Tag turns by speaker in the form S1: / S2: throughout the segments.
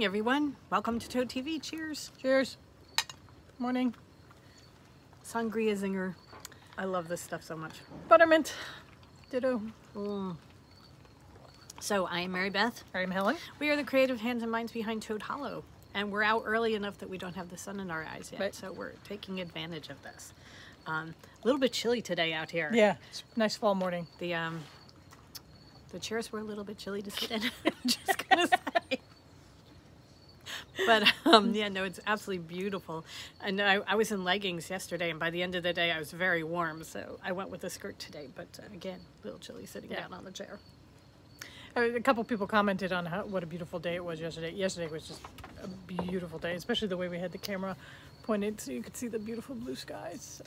S1: morning, everyone. Welcome to Toad TV. Cheers.
S2: Cheers. Morning.
S1: Sangria zinger. I love this stuff so much.
S2: Buttermint. Ditto.
S1: So I am Mary Beth.
S2: I'm Helen.
S1: We are the creative hands and minds behind Toad Hollow. And we're out early enough that we don't have the sun in our eyes yet.
S2: Right.
S1: So we're taking advantage of this. A little bit chilly today out here.
S2: Yeah, it's a nice fall morning.
S1: The chairs were a little bit chilly to sit in. I'm just gonna say. But yeah, no, it's absolutely beautiful. And I was in leggings yesterday, and by the end of the day, I was very warm. So I went with a skirt today. But again, a little chilly sitting down on the chair.
S2: A couple people commented on what a beautiful day it was yesterday. Yesterday was just a beautiful day, especially the way we had the camera pointed so you could see the beautiful blue skies.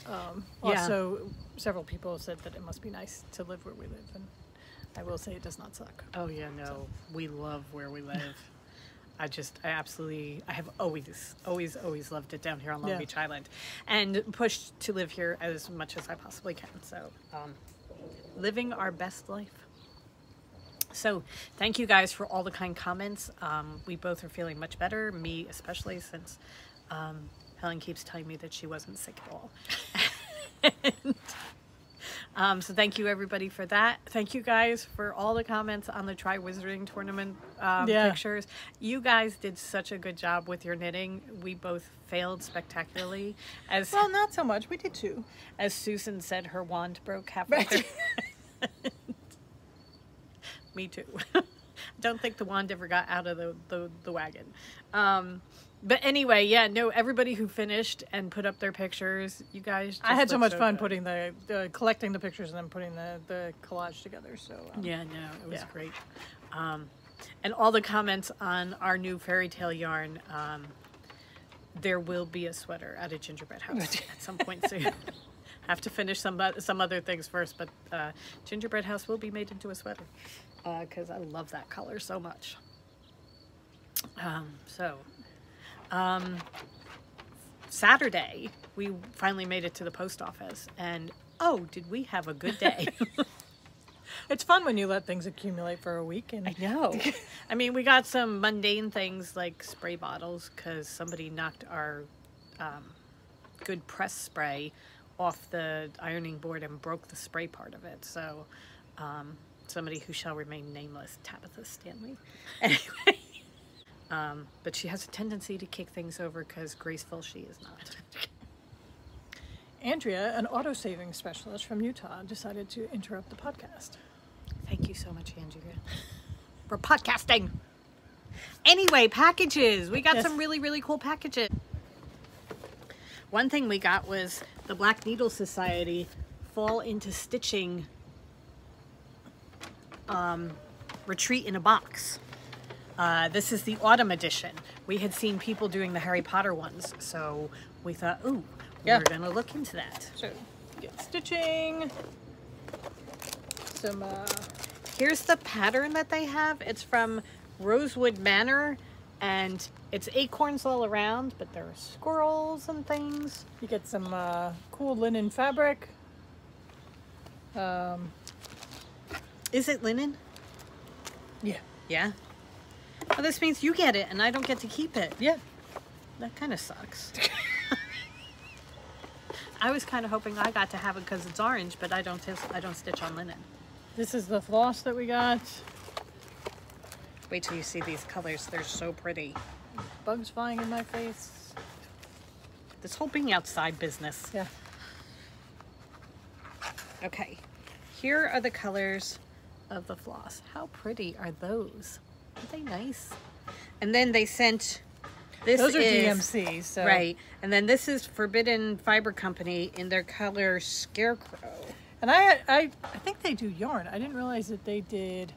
S2: Also, several people said that it must be nice to live where we live, and I will say it does not suck.
S1: Oh yeah, no, we love where we live. I have always loved it down here on Long Beach Island, and pushed to live here as much as I possibly can. So, living our best life. So thank you guys for all the kind comments. We both are feeling much better, me especially, since Helen keeps telling me that she wasn't sick at all. So thank you everybody for that. Thank you guys for all the comments on the Try Wizarding Tournament pictures. You guys did such a good job with your knitting. We both failed spectacularly.
S2: Well, not so much. We did too.
S1: As Susan said, her wand broke halfway through. Me too. Don't think the wand ever got out of the wagon. But anyway, yeah, no, everybody who finished and put up their pictures, you guys just
S2: I had so much fun
S1: good.
S2: putting collecting the pictures and then putting the collage together. So
S1: yeah, no, it was great. And all the comments on our new fairy tale yarn, there will be a sweater at a gingerbread house at some point soon. Have to finish some other things first, but gingerbread house will be made into a sweater because I love that color so much. Saturday we finally made it to the post office, and oh, did we have a good day.
S2: It's fun when you let things accumulate for a week. And
S1: I know. I mean, we got some mundane things like spray bottles because somebody knocked our good press spray off the ironing board and broke the spray part of it. So somebody who shall remain nameless, Tabitha Stanley. Anyway. But she has a tendency to kick things over because graceful she is not.
S2: Andrea, an auto-saving specialist from Utah, decided to interrupt the podcast.
S1: Thank you so much, Andrea, for podcasting. Anyway, packages. We got some really, really cool packages. One thing we got was the Black Needle Society Fall into Stitching Retreat in a Box. This is the autumn edition. We had seen people doing the Harry Potter ones, so we thought, ooh, we're going to look into that.
S2: So, get stitching. Some,
S1: Here's the pattern that they have. It's from Rosewood Manor, and it's acorns all around, but there are squirrels and things.
S2: You get some cool linen fabric.
S1: Is it linen?
S2: Yeah.
S1: Yeah? Well, this means you get it, and I don't get to keep it.
S2: Yeah.
S1: That kind of sucks. I was kind of hoping I got to have it because it's orange, but I don't stitch on linen.
S2: This is the floss that we got.
S1: Wait till you see these colors. They're so pretty.
S2: Bugs flying in my face.
S1: This whole being outside business.
S2: Yeah.
S1: Okay. Here are the colors of the floss. How pretty are those? Aren't they nice? And then they sent...
S2: Those are DMC, so...
S1: Right. And then this is Forbidden Fiber Company in their color Scarecrow.
S2: And I think they do yarn. I didn't realize that they did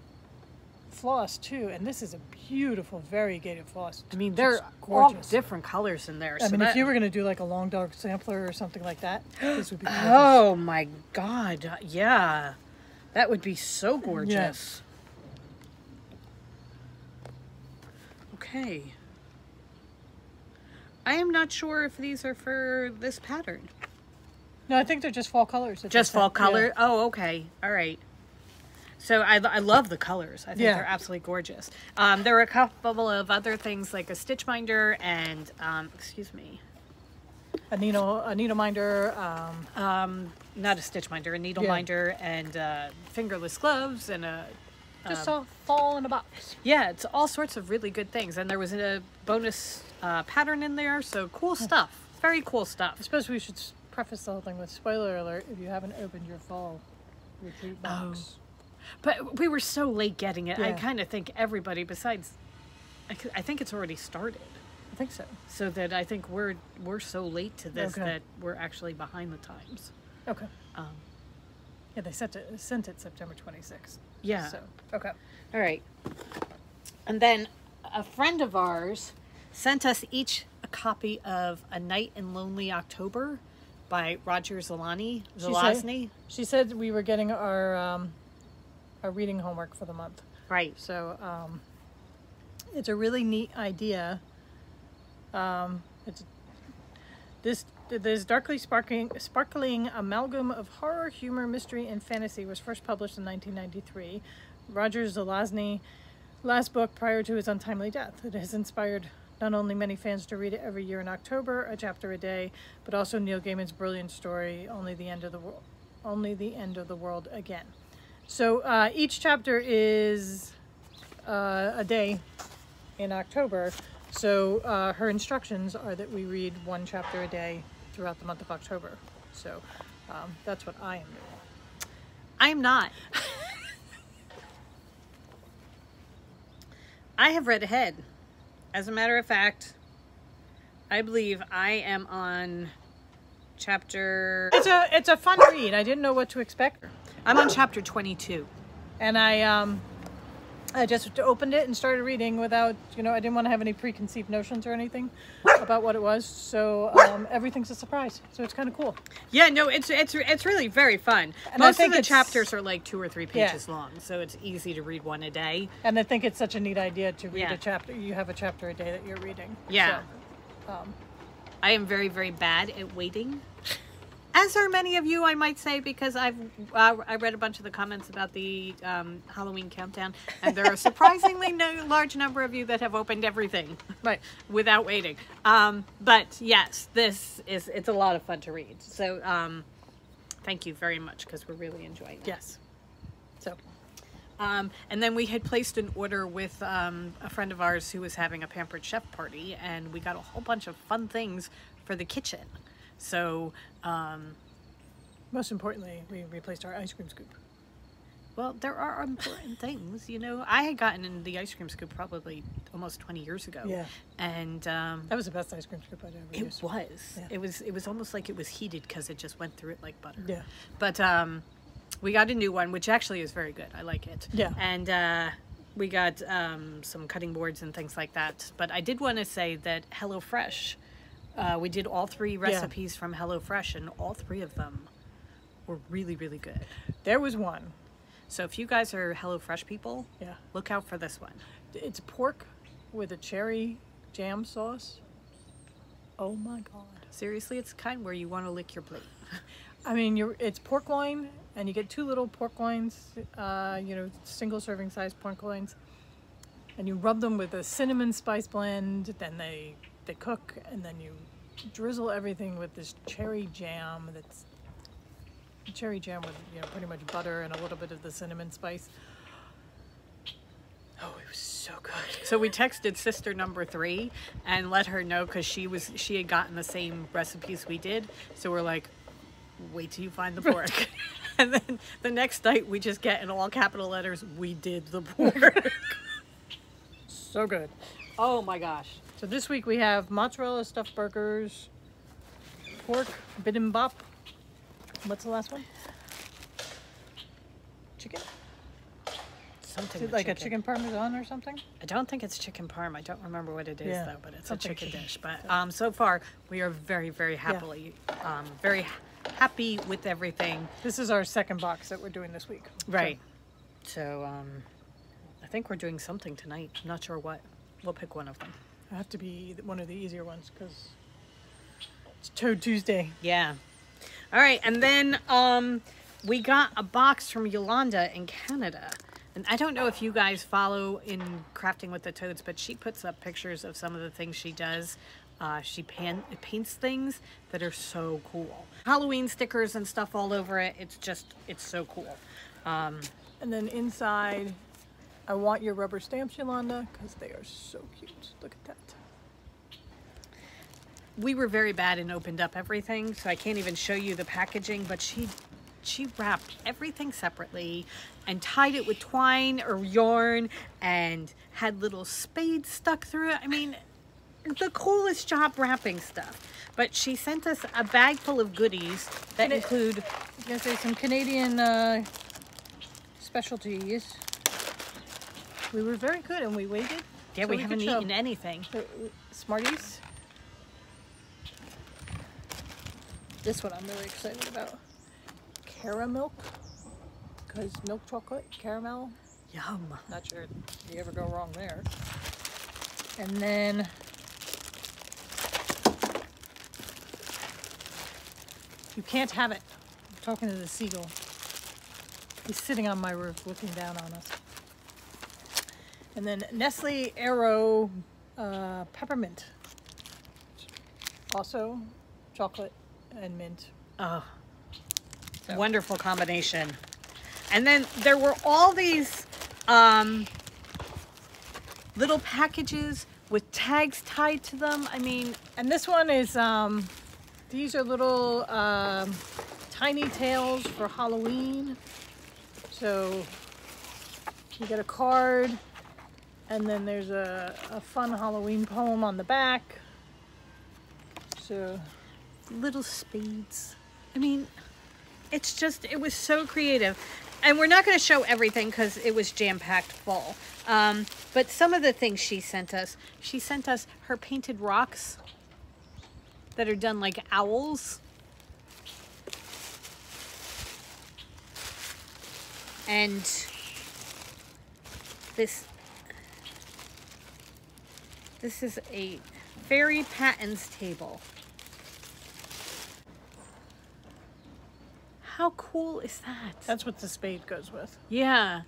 S2: floss too. And this is a beautiful variegated floss.
S1: I mean, they're all different colors in there.
S2: I mean, if you were going to do like a long dog sampler or something like that, this would be gorgeous.
S1: Oh my God. Yeah. That would be so gorgeous.
S2: Yes.
S1: Okay. I am not sure if these are for this pattern.
S2: No, I think they're just fall colors.
S1: Just fall color? Yeah. Oh, okay. All right. So I love the colors. I think they're absolutely gorgeous. There were a couple of other things like a stitch minder and excuse me,
S2: a needle minder.
S1: Not a stitch minder, a needle minder, and fingerless gloves, and a
S2: just all fall in a box.
S1: Yeah, it's all sorts of really good things, and there was a bonus pattern in there. So cool stuff, very cool stuff.
S2: I suppose we should preface the whole thing with spoiler alert: if you haven't opened your fall retreat box.
S1: But we were so late getting it. Yeah. I kind of think everybody besides, I think it's already started.
S2: I think so.
S1: So that I think we're so late to this that we're actually behind the times.
S2: Okay. Yeah, they sent it September 26th.
S1: Yeah.
S2: So okay.
S1: All right. And then a friend of ours sent us each a copy of A Night in Lonely October by Roger Zelazny.
S2: She said we were getting our reading homework for the month.
S1: Right.
S2: So it's a really neat idea. This darkly sparkling amalgam of horror, humor, mystery, and fantasy was first published in 1993. Roger Zelazny, last book prior to his untimely death. It has inspired not only many fans to read it every year in October, a chapter a day, but also Neil Gaiman's brilliant story, Only the End of the World Again. So each chapter is a day in October. So her instructions are that we read one chapter a day throughout the month of October. So that's what I am doing.
S1: I'm not. I have read ahead. As a matter of fact, I believe I am on chapter...
S2: It's a fun read. I didn't know what to expect.
S1: I'm on chapter 22.
S2: And I just opened it and started reading without, I didn't want to have any preconceived notions or anything about what it was. So everything's a surprise. So it's kind of cool.
S1: Yeah, no, it's really very fun. And most of the chapters are like 2 or 3 pages long, so it's easy to read one a day.
S2: And I think it's such a neat idea to read a chapter. You have a chapter a day that you're reading.
S1: Yeah.
S2: So,
S1: I am very, very bad at waiting. As are many of you, I might say, because I read a bunch of the comments about the Halloween countdown, and there are a surprisingly large number of you that have opened everything without waiting. But yes, it's a lot of fun to read. So thank you very much, because we're really enjoying it.
S2: Yes. So.
S1: And then we had placed an order with a friend of ours who was having a Pampered Chef party, and we got a whole bunch of fun things for the kitchen. So,
S2: most importantly, we replaced our ice cream scoop.
S1: Well, there are important things, I had gotten in the ice cream scoop probably almost 20 years ago.
S2: Yeah.
S1: And
S2: that was the best ice cream scoop I'd ever used.
S1: It was. Yeah. It was almost like it was heated because it just went through it like butter.
S2: Yeah.
S1: But we got a new one, which actually is very good. I like it.
S2: Yeah.
S1: And we got some cutting boards and things like that. But I did want to say that HelloFresh. We did all 3 recipes from HelloFresh, and all 3 of them were really, really good.
S2: There was one.
S1: So if you guys are HelloFresh people, look out for this one.
S2: It's pork with a cherry jam sauce. Oh my God.
S1: Seriously, it's the kind where you want to lick your plate.
S2: I mean, it's pork loin, and you get 2 little pork loins, single serving size pork loins, and you rub them with a cinnamon spice blend, then they cook, and then you drizzle everything with this cherry jam with pretty much butter and a little bit of the cinnamon spice. Oh, it was so good.
S1: So we texted sister number 3 and let her know, because she had gotten the same recipes we did. So we're like, wait till you find the pork. And then the next night we just get in all capital letters, we did the pork.
S2: So good.
S1: Oh my gosh.
S2: So this week we have mozzarella stuffed burgers, pork bibimbap. What's the last one? Chicken?
S1: Something
S2: like a chicken parmesan or something?
S1: I don't think it's chicken parm. I don't remember what it is though, but it's a chicken dish. But so far we are very, very happy with everything.
S2: This is our second box that we're doing this week.
S1: Right. So I think we're doing something tonight. I'm not sure what. We'll pick one of them.
S2: It'll have to be one of the easier ones because it's Toad Tuesday.
S1: Yeah. All right, and then we got a box from Yolanda in Canada. And I don't know if you guys follow in Crafting with the Toads, but she puts up pictures of some of the things she does. She paints things that are so cool. Halloween stickers and stuff all over it. It's so cool.
S2: And then inside, I want your rubber stamps, Yolanda, because they are so cute. Look at that.
S1: We were very bad and opened up everything, so I can't even show you the packaging, but she wrapped everything separately and tied it with twine or yarn and had little spades stuck through it. I mean, the coolest job wrapping stuff. But she sent us a bag full of goodies that include,
S2: I was gonna say, some Canadian specialties. We were very good and we waited.
S1: Yeah,
S2: so
S1: we haven't eaten anything.
S2: Smarties. This one I'm really excited about. Caramilk, because milk chocolate, caramel.
S1: Yum.
S2: Not sure you ever go wrong there. And then you can't have it. I'm talking to the seagull. He's sitting on my roof looking down on us. And then Nestle Aero Peppermint. Also chocolate and mint.
S1: Oh, so. Wonderful combination. And then there were all these little packages with tags tied to them. I mean,
S2: and this one is, these are little tiny tails for Halloween. So you get a card, and then there's a fun Halloween poem on the back. So
S1: little spades. I mean, it was so creative. And we're not going to show everything because it was jam-packed full. But some of the things she sent us her painted rocks that are done like owls. And this is a fairy patents table. How cool is that?
S2: That's what the spade goes with.
S1: Yeah,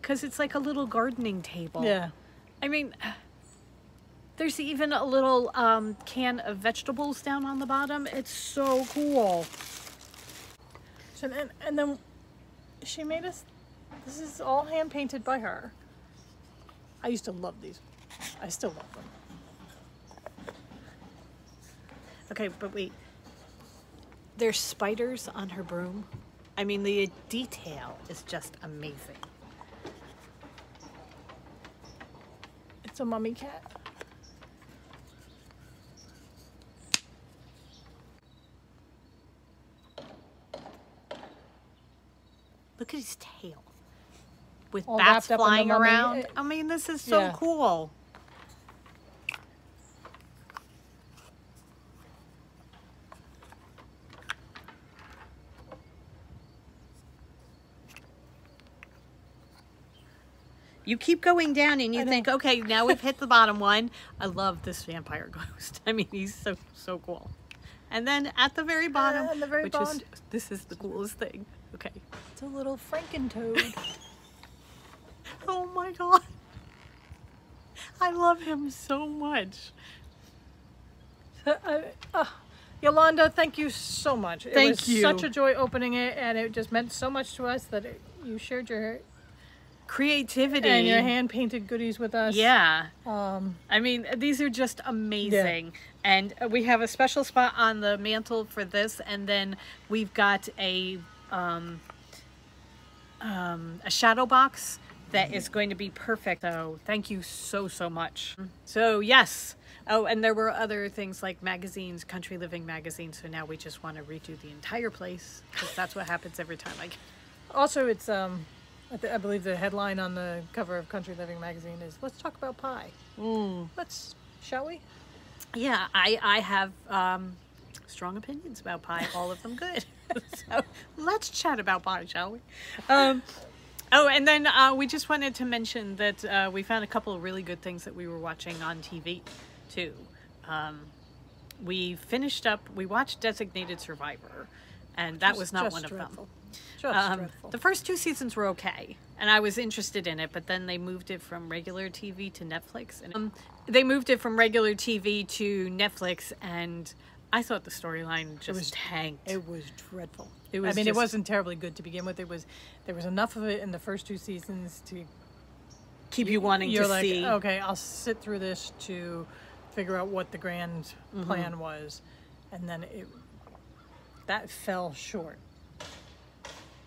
S1: because it's like a little gardening table.
S2: Yeah.
S1: I mean, there's even a little can of vegetables down on the bottom. It's so cool.
S2: So and then she made us, this is all hand painted by her. I used to love these. I still love them.
S1: Okay, but wait. There's spiders on her broom. I mean, the detail is just amazing.
S2: It's a mummy cat.
S1: Look at his tail. With
S2: all
S1: bats
S2: wrapped up in the
S1: flying
S2: mummy.
S1: around. I mean, this is so cool. You keep going down and you think, okay, now we've hit the bottom one. I love this vampire ghost. I mean, he's so cool. And then at the very bottom, this is the coolest thing. Okay.
S2: It's a little Frankentoad.
S1: Oh my God. I love him so much.
S2: Yolanda, thank you so much.
S1: Thank you.
S2: It was such a joy opening it, and it just meant so much to us that you shared your
S1: creativity
S2: and your hand-painted goodies with us.
S1: Yeah. I mean, these are just amazing. Yeah. And we have a special spot on the mantle for this, and then we've got a shadow box that is going to be perfect. So thank you so much. So yes. Oh, and there were other things like magazines, Country Living magazine. So now we just want to redo the entire place because that's what happens every time.
S2: Also, it's I believe the headline on the cover of Country Living magazine is "Let's talk about pie." Shall we?
S1: Yeah, I have strong opinions about pie. All of them good. So let's chat about pie, shall we? Oh, and then we just wanted to mention that we found a couple of really good things that we were watching on TV, too. We watched Designated Survivor, and that was not one of them.
S2: dreadful.
S1: The first 2 seasons were okay, and I was interested in it, but then they moved it from regular TV to Netflix. And and I thought the storyline just tanked.
S2: It was dreadful. It wasn't terribly good to begin with. There was enough of it in the first 2 seasons to
S1: keep you wanting to see.
S2: Okay, I'll sit through this to figure out what the grand plan was, and then that fell short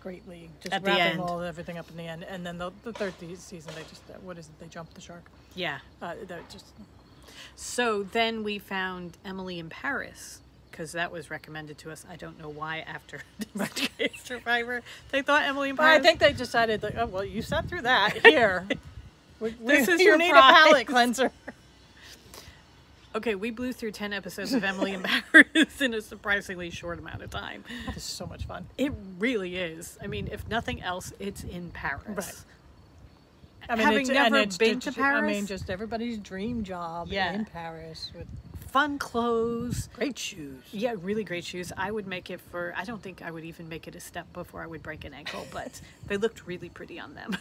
S2: greatly. Just
S1: at the
S2: wrapping
S1: end.
S2: everything up in the end, and then the third season they just they jumped the shark.
S1: Yeah.
S2: Just.
S1: So then we found Emily in Paris, because that was recommended to us. I don't know why after Survivor they thought Emily in Paris.
S2: I think they decided that. Oh well, you sat through that here.
S1: This is
S2: you
S1: your
S2: need
S1: prize.
S2: a palate cleanser.
S1: Okay, we blew through 10 episodes of Emily in Paris in a surprisingly short amount of time.
S2: That is so much fun.
S1: It really is. I mean, if nothing else, it's in Paris.
S2: Right.
S1: Having never been to Paris,
S2: I mean, just everybody's dream job in Paris with
S1: fun clothes,
S2: great shoes.
S1: Yeah, really great shoes. I would make it for. I don't think I would even make it a step before I would break an ankle, but they looked really pretty on them.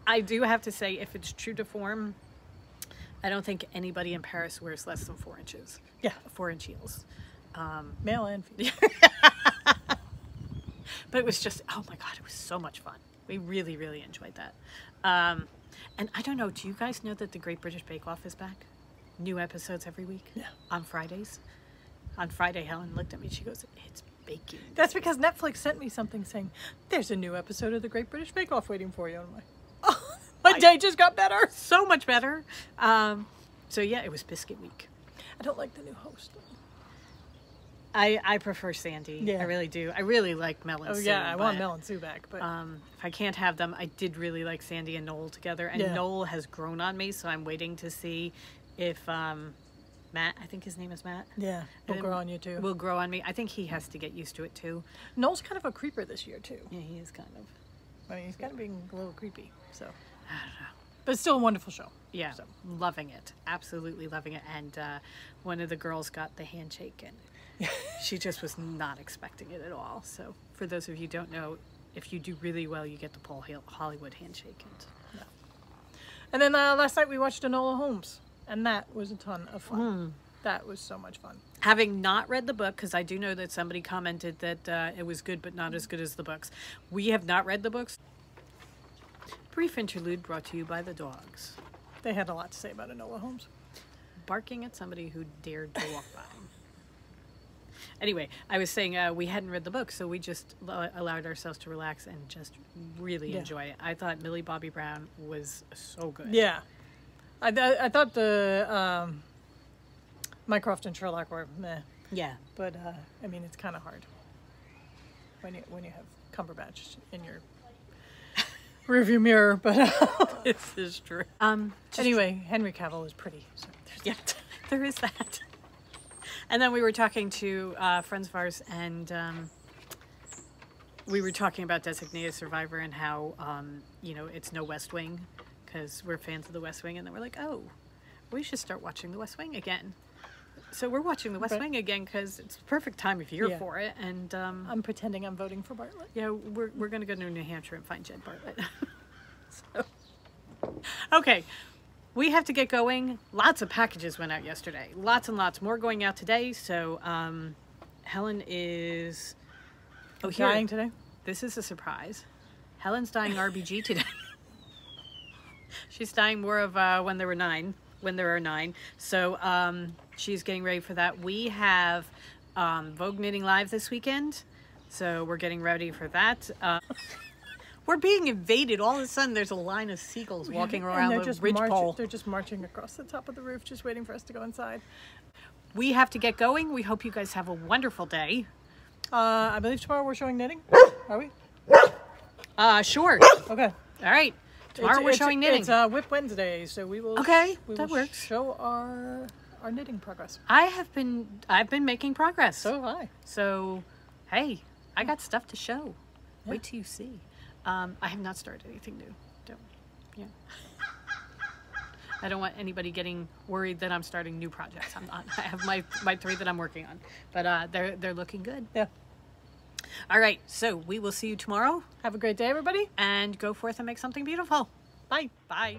S1: I do have to say, if it's true to form, I don't think anybody in Paris wears less than 4 inches.
S2: Yeah,
S1: 4-inch heels,
S2: male and female.
S1: But it was just, oh my God, it was so much fun. We really, really enjoyed that. And I don't know, do you guys know that the Great British Bake Off is back? New episodes every week?
S2: Yeah.
S1: On Fridays. On Friday, Helen looked at me, she goes, it's baking.
S2: That's because Netflix sent me something saying, there's a new episode of the Great British Bake Off waiting for you. And I'm like, oh, my day just got better.
S1: So much better. So yeah, it was biscuit week.
S2: I don't like the new host.
S1: I prefer Sandy.
S2: Yeah.
S1: I really do. I really like Mel and Sue.
S2: Oh yeah, I want Mel and Sue back. But
S1: if I can't have them, I did really like Sandy and Noel together. And Noel has grown on me, so I'm waiting to see if Matt, I think his name is Matt.
S2: Yeah, will grow on you too.
S1: Will grow on me. I think he has to get used to it too.
S2: Noel's kind of a creeper this year too.
S1: Yeah, he is kind of.
S2: I mean, he's kind of being a little creepy. So
S1: I don't know.
S2: But it's still a wonderful show.
S1: Yeah,
S2: so.
S1: Loving it. Absolutely loving it. And one of the girls got the handshake, and she just was not expecting it at all. So for those of you who don't know, if you do really well, you get the Paul Hollywood handshake.
S2: And then last night we watched Enola Holmes, and that was a ton of fun. That was so much fun.
S1: Having not read the book, because I do know that somebody commented that it was good, but not as good as the books. We have not read the books. Brief interlude brought to you by the dogs.
S2: They had a lot to say about Enola Holmes.
S1: Barking at somebody who dared to walk by. Anyway, I was saying we hadn't read the book, so we just allowed ourselves to relax and just really enjoy it. I thought Millie Bobby Brown was so good.
S2: Yeah. I thought the Mycroft and Sherlock were meh.
S1: Yeah.
S2: But, I mean, it's kind of hard when you have Cumberbatch in your rearview mirror, but
S1: this is true.
S2: Anyway, Henry Cavill is pretty. So
S1: there is that. And then we were talking to friends of ours, and we were talking about Designated Survivor and how it's no West Wing because we're fans of the West Wing, and then we're like, oh, we should start watching the West Wing again. So we're watching the West Wing again because it's the perfect time of year for it. And
S2: I'm pretending I'm voting for Bartlett.
S1: Yeah, we're going to go to New Hampshire and find Jed Bartlett. Okay, we have to get going. Lots of packages went out yesterday. Lots and lots more going out today. So Helen is
S2: dying today.
S1: This is a surprise. Helen's dying RBG today. She's dying more of when there are 9. So she's getting ready for that. We have Vogue Knitting Live this weekend, so we're getting ready for that. We're being invaded. All of a sudden, there's a line of seagulls walking around the ridgepole.
S2: They're just marching across the top of the roof, just waiting for us to go inside.
S1: We have to get going. We hope you guys have a wonderful day.
S2: I believe tomorrow we're showing knitting. Are we?
S1: Sure.
S2: Okay.
S1: All right. Tomorrow we're showing knitting.
S2: It's Whip Wednesday, so we will.
S1: Okay,
S2: that
S1: works.
S2: Show our knitting progress.
S1: I've been making progress.
S2: So have I.
S1: So, hey, I got stuff to show. Yeah. Wait till you see. I have not started anything new. I don't want anybody getting worried that I'm starting new projects. I'm not. I have my 3 that I'm working on, but they're looking good.
S2: Yeah.
S1: All right, so we will see you tomorrow.
S2: Have a great day, everybody.
S1: And go forth and make something beautiful.
S2: Bye.
S1: Bye.